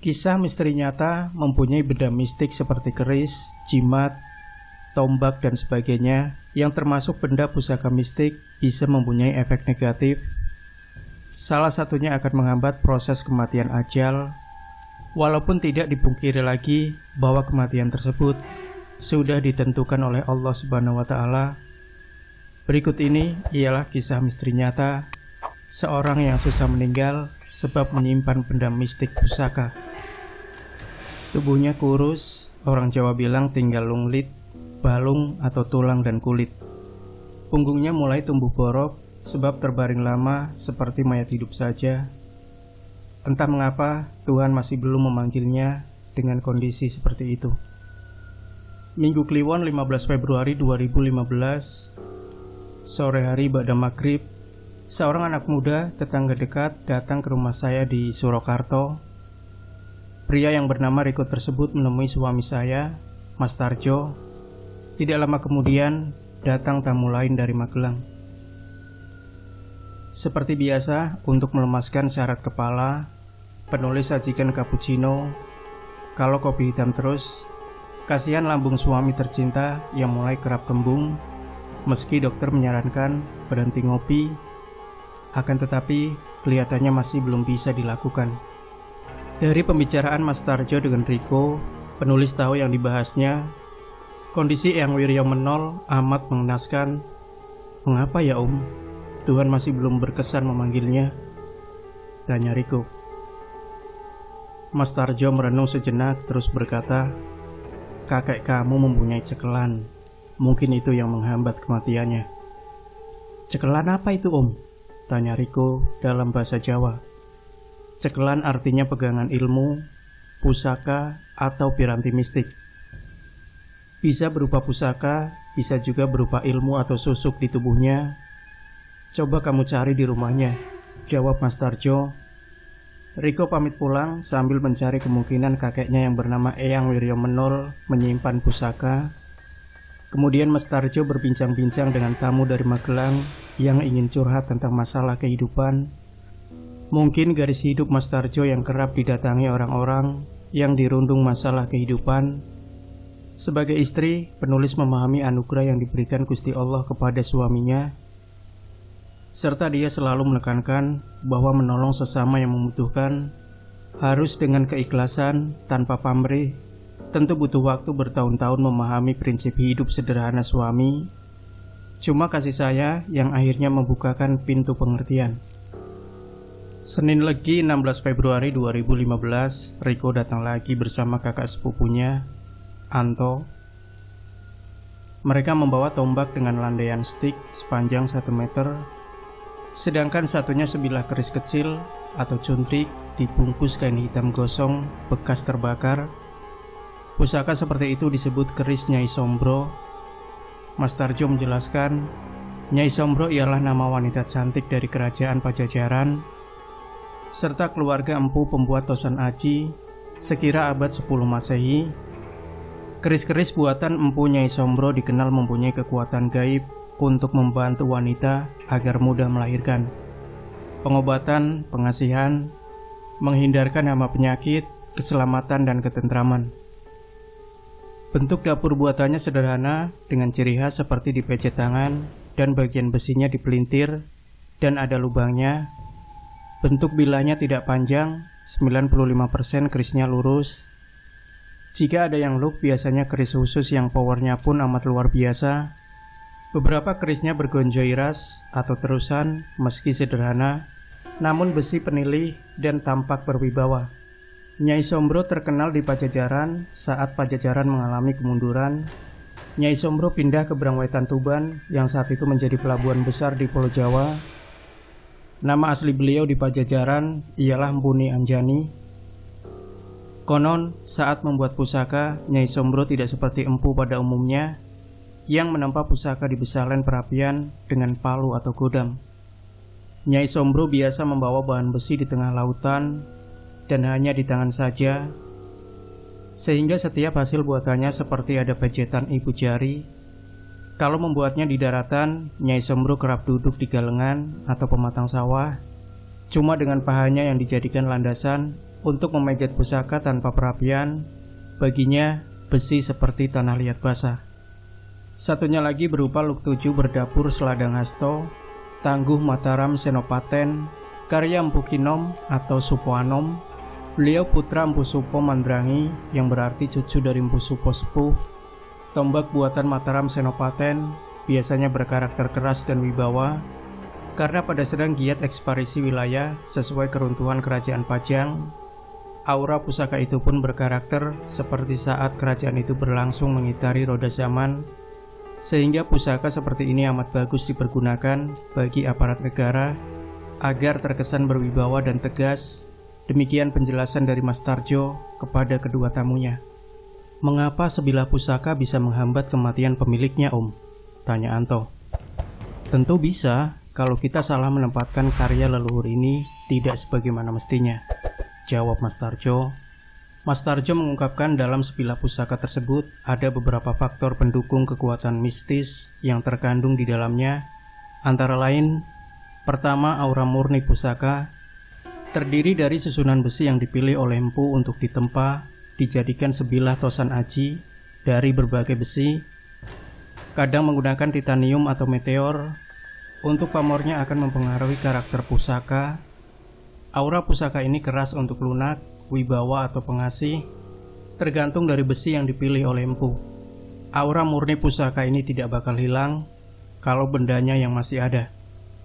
Kisah misteri nyata mempunyai benda mistik seperti keris, jimat, tombak, dan sebagainya yang termasuk benda pusaka mistik bisa mempunyai efek negatif. Salah satunya akan menghambat proses kematian ajal, walaupun tidak dipungkiri lagi bahwa kematian tersebut sudah ditentukan oleh Allah Subhanahu wa Ta'ala. Berikut ini ialah kisah misteri nyata seorang yang susah meninggal sebab menyimpan benda mistik pusaka. Tubuhnya kurus, orang Jawa bilang tinggal lunglit, balung atau tulang dan kulit. Punggungnya mulai tumbuh borok sebab terbaring lama seperti mayat hidup saja. Entah mengapa Tuhan masih belum memanggilnya dengan kondisi seperti itu. Minggu Kliwon 15 Februari 2015, sore hari ba'da maghrib, seorang anak muda tetangga dekat datang ke rumah saya di Surakarta. Pria yang bernama Riko tersebut menemui suami saya, Mas Tarjo. Tidak lama kemudian datang tamu lain dari Magelang. Seperti biasa, untuk melemaskan syarat kepala, penulis sajikan cappuccino. Kalau kopi hitam terus, kasihan lambung suami tercinta yang mulai kerap kembung. Meski dokter menyarankan berhenti ngopi, akan tetapi kelihatannya masih belum bisa dilakukan. Dari pembicaraan Mas Tarjo dengan Riko, penulis tahu yang dibahasnya. Kondisi Eyang Wirya menol amat mengenaskan. Mengapa ya Om? Tuhan masih belum berkesan memanggilnya? Tanya Riko. Mas Tarjo merenung sejenak terus berkata, kakek kamu mempunyai cekelan. Mungkin itu yang menghambat kematiannya. Cekelan apa itu Om? Tanya Riko dalam bahasa Jawa. Cekelan artinya pegangan ilmu, pusaka, atau piranti mistik. Bisa berupa pusaka, bisa juga berupa ilmu atau susuk di tubuhnya. Coba kamu cari di rumahnya, jawab Mas Tarjo. Riko pamit pulang sambil mencari kemungkinan kakeknya yang bernama Eyang Wirya Menol menyimpan pusaka. Kemudian Mas Tarjo berbincang-bincang dengan tamu dari Magelang yang ingin curhat tentang masalah kehidupan. Mungkin garis hidup Mas Tarjo yang kerap didatangi orang-orang yang dirundung masalah kehidupan. Sebagai istri, penulis memahami anugerah yang diberikan Gusti Allah kepada suaminya, serta dia selalu menekankan bahwa menolong sesama yang membutuhkan harus dengan keikhlasan tanpa pamrih. Tentu butuh waktu bertahun-tahun memahami prinsip hidup sederhana suami. Cuma kasih saya yang akhirnya membukakan pintu pengertian. Senin Legi 16 Februari 2015, Riko datang lagi bersama kakak sepupunya, Anto. Mereka membawa tombak dengan landaian stik sepanjang 1 meter, sedangkan satunya sebilah keris kecil atau cuntik dibungkus kain hitam gosong bekas terbakar. Pusaka seperti itu disebut keris Nyai Sombro. Mas Tarjo menjelaskan, Nyai Sombro ialah nama wanita cantik dari kerajaan Pajajaran serta keluarga empu pembuat tosan aji sekira abad 10 Masehi. Keris-keris buatan empu Nyai Sombro dikenal mempunyai kekuatan gaib untuk membantu wanita agar mudah melahirkan, pengobatan, pengasihan, menghindarkan hama penyakit, keselamatan, dan ketentraman. Bentuk dapur buatannya sederhana dengan ciri khas seperti dipecet tangan dan bagian besinya dipelintir dan ada lubangnya. Bentuk bilanya tidak panjang, 95% kerisnya lurus. Jika ada yang loop, biasanya keris khusus yang powernya pun amat luar biasa. Beberapa kerisnya bergonjoiras atau terusan, meski sederhana, namun besi penilih dan tampak berwibawa. Nyai Sombro terkenal di Pajajaran saat Pajajaran mengalami kemunduran. Nyai Sombro pindah ke Brangwetan Tuban yang saat itu menjadi pelabuhan besar di Pulau Jawa. Nama asli beliau di Pajajaran ialah Mpuni Anjani. Konon, saat membuat pusaka, Nyai Sombro tidak seperti empu pada umumnya yang menempa pusaka di besalen perapian dengan palu atau godam. Nyai Sombro biasa membawa bahan besi di tengah lautan dan hanya di tangan saja, sehingga setiap hasil buatannya seperti ada pejetan ibu jari. Kalau membuatnya di daratan, Nyai Sombro kerap duduk di galengan atau pematang sawah, cuma dengan pahanya yang dijadikan landasan Untuk memejat pusaka tanpa perapian, baginya besi seperti tanah liat basah. Satunya lagi berupa Luk 7 berdapur Seladang Hasto, Tangguh Mataram Senopaten, karya Empu Kinom atau Supoanom. Beliau putra Empu Supo Mandrangi yang berarti cucu dari Empu Supo Sepuh. Tombak buatan Mataram Senopaten biasanya berkarakter keras dan wibawa karena pada sedang giat ekspansi wilayah sesuai keruntuhan kerajaan Pajang. Aura pusaka itu pun berkarakter seperti saat kerajaan itu berlangsung mengitari roda zaman, sehingga pusaka seperti ini amat bagus dipergunakan bagi aparat negara agar terkesan berwibawa dan tegas. Demikian penjelasan dari Mas Tarjo kepada kedua tamunya. "Mengapa sebilah pusaka bisa menghambat kematian pemiliknya, Om?" tanya Anto. "Tentu bisa kalau kita salah menempatkan karya leluhur ini tidak sebagaimana mestinya," jawab Mas Tarjo. Mas Tarjo mengungkapkan dalam sebilah pusaka tersebut ada beberapa faktor pendukung kekuatan mistis yang terkandung di dalamnya. Antara lain, pertama, aura murni pusaka terdiri dari susunan besi yang dipilih oleh empu untuk ditempa, dijadikan sebilah tosan aji dari berbagai besi, kadang menggunakan titanium atau meteor. Untuk pamornya akan mempengaruhi karakter pusaka. Aura pusaka ini keras untuk lunak, wibawa atau pengasih, tergantung dari besi yang dipilih oleh empu. Aura murni pusaka ini tidak bakal hilang kalau bendanya yang masih ada.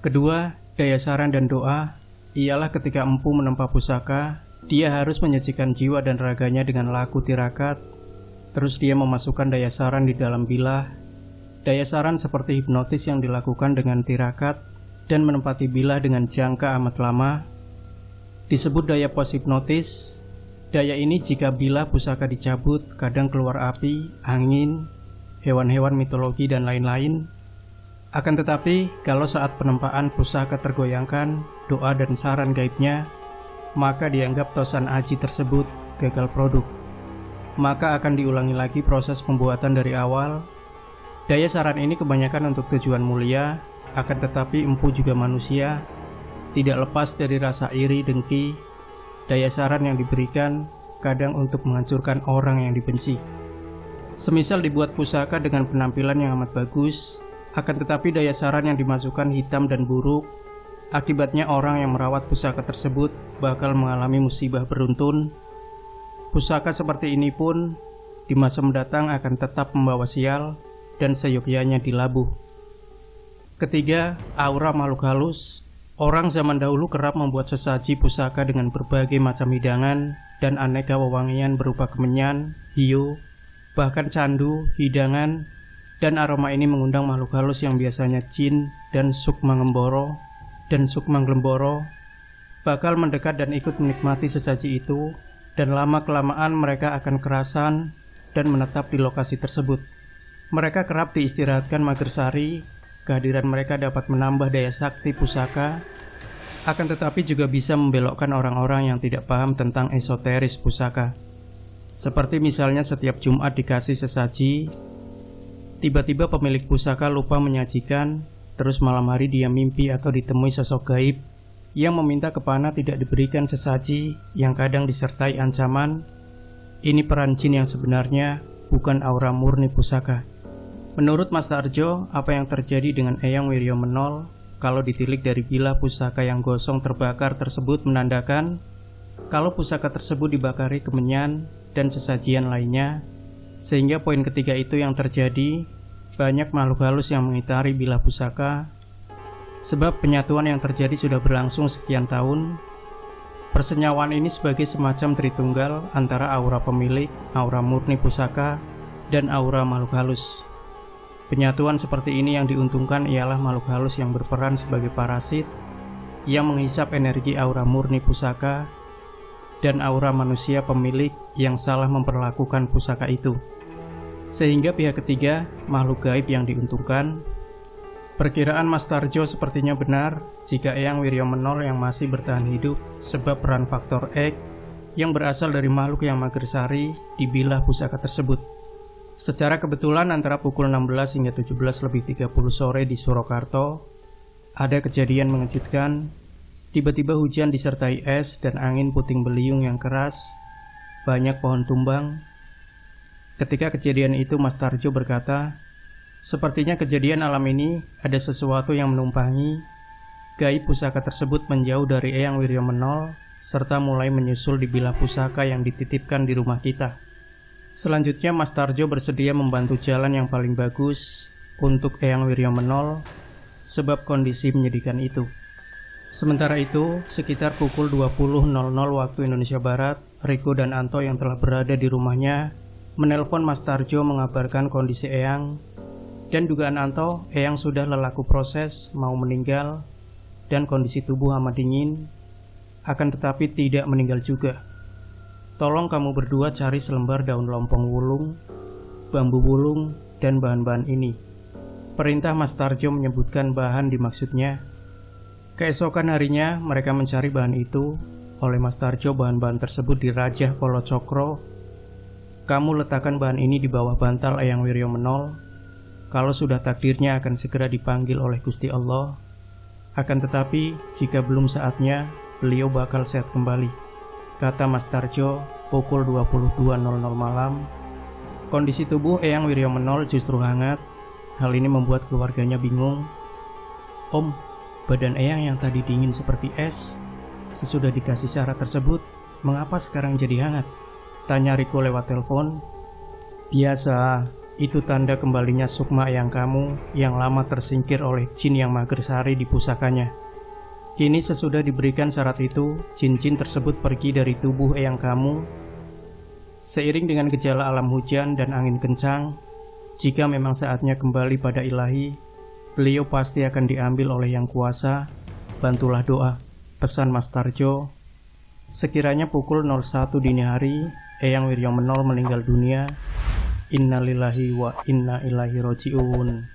Kedua, daya saran dan doa ialah ketika empu menempa pusaka, dia harus menyajikan jiwa dan raganya dengan laku tirakat, terus dia memasukkan daya saran di dalam bilah. Daya saran seperti hipnotis yang dilakukan dengan tirakat dan menempati bilah dengan jangka amat lama disebut daya pos hipnotis. Daya ini jika bilah pusaka dicabut, kadang keluar api, angin, hewan-hewan mitologi dan lain-lain. Akan tetapi, kalau saat penempaan pusaka tergoyangkan doa dan saran gaibnya, maka dianggap tosan aji tersebut gagal produk. Maka akan diulangi lagi proses pembuatan dari awal. Daya saran ini kebanyakan untuk tujuan mulia, akan tetapi empu juga manusia, tidak lepas dari rasa iri dengki. Daya saran yang diberikan kadang untuk menghancurkan orang yang dibenci. Semisal dibuat pusaka dengan penampilan yang amat bagus, akan tetapi daya saran yang dimasukkan hitam dan buruk, akibatnya orang yang merawat pusaka tersebut bakal mengalami musibah beruntun. Pusaka seperti ini pun di masa mendatang akan tetap membawa sial dan seyogyanya dilabuh. Ketiga, aura makhluk halus. Orang zaman dahulu kerap membuat sesaji pusaka dengan berbagai macam hidangan dan aneka wewangian berupa kemenyan, hiu, bahkan candu, hidangan, dan aroma ini mengundang makhluk halus yang biasanya jin dan sukma glemboro bakal mendekat dan ikut menikmati sesaji itu, dan lama-kelamaan mereka akan kerasan dan menetap di lokasi tersebut. Mereka kerap diistirahatkan magersari. Kehadiran mereka dapat menambah daya sakti pusaka, akan tetapi juga bisa membelokkan orang-orang yang tidak paham tentang esoteris pusaka. Seperti misalnya setiap Jumat dikasih sesaji, tiba-tiba pemilik pusaka lupa menyajikan, terus malam hari dia mimpi atau ditemui sosok gaib yang meminta kepana tidak diberikan sesaji, yang kadang disertai ancaman. Ini peran jin yang sebenarnya, bukan aura murni pusaka. Menurut Mas Tarjo, apa yang terjadi dengan Eyang Wiryo Menol kalau ditilik dari bilah pusaka yang gosong terbakar tersebut menandakan kalau pusaka tersebut dibakari kemenyan dan sesajian lainnya, sehingga poin ketiga itu yang terjadi. Banyak makhluk halus yang mengitari bilah pusaka, sebab penyatuan yang terjadi sudah berlangsung sekian tahun. Persenyawaan ini sebagai semacam tritunggal antara aura pemilik, aura murni pusaka, dan aura makhluk halus. Penyatuan seperti ini yang diuntungkan ialah makhluk halus yang berperan sebagai parasit yang menghisap energi aura murni pusaka, dan aura manusia pemilik yang salah memperlakukan pusaka itu, sehingga pihak ketiga, makhluk gaib yang diuntungkan. Perkiraan Mas Tarjo sepertinya benar jika Eyang Wiryo Menol yang masih bertahan hidup sebab peran faktor X yang berasal dari makhluk yang magersari di bilah pusaka tersebut. Secara kebetulan antara pukul 16 hingga 17:30 sore di Surakarta ada kejadian mengejutkan, Tiba-tiba hujan disertai es dan angin puting beliung yang keras. Banyak pohon tumbang. Ketika kejadian itu Mas Tarjo berkata, "Sepertinya kejadian alam ini ada sesuatu yang menumpangi." Gaib pusaka tersebut menjauh dari Eyang Wiryomenol serta mulai menyusul di bilah pusaka yang dititipkan di rumah kita. Selanjutnya Mas Tarjo bersedia membantu jalan yang paling bagus untuk Eyang Wiryomenol sebab kondisi menyedihkan itu. Sementara itu, sekitar pukul 20.00 waktu Indonesia Barat, Riko dan Anto yang telah berada di rumahnya menelpon Mas Tarjo mengabarkan kondisi Eyang dan dugaan Anto, Eyang sudah lelaku proses mau meninggal dan kondisi tubuh amat dingin, akan tetapi tidak meninggal juga. Tolong kamu berdua cari selembar daun lompong wulung, bambu wulung, dan bahan-bahan ini. Perintah Mas Tarjo menyebutkan bahan dimaksudnya. Keesokan harinya mereka mencari bahan itu. Oleh Mas Tarjo bahan-bahan tersebut dirajah Kolo Cokro. Kamu letakkan bahan ini di bawah bantal Eyang Wiryomenol. Kalau sudah takdirnya akan segera dipanggil oleh Gusti Allah. Akan tetapi jika belum saatnya, beliau bakal sehat kembali, kata Mas Tarjo pukul 22.00 malam. Kondisi tubuh Eyang Wiryomenol justru hangat. Hal ini membuat keluarganya bingung. "Om, badan Eyang yang tadi dingin seperti es, sesudah dikasih syarat tersebut, mengapa sekarang jadi hangat?" tanya Riko lewat telepon. "Biasa, itu tanda kembalinya sukma Eyang kamu yang lama tersingkir oleh jin yang magersari di pusakanya. Kini sesudah diberikan syarat itu, jin-jin tersebut pergi dari tubuh Eyang kamu. Seiring dengan gejala alam hujan dan angin kencang, jika memang saatnya kembali pada ilahi, beliau pasti akan diambil oleh Yang Kuasa. Bantulah doa," pesan Mas Tarjo. Sekiranya pukul 01 dini hari, Eyang Wiryomenol meninggal dunia. Innalillahi wa inna ilaihi roji'un.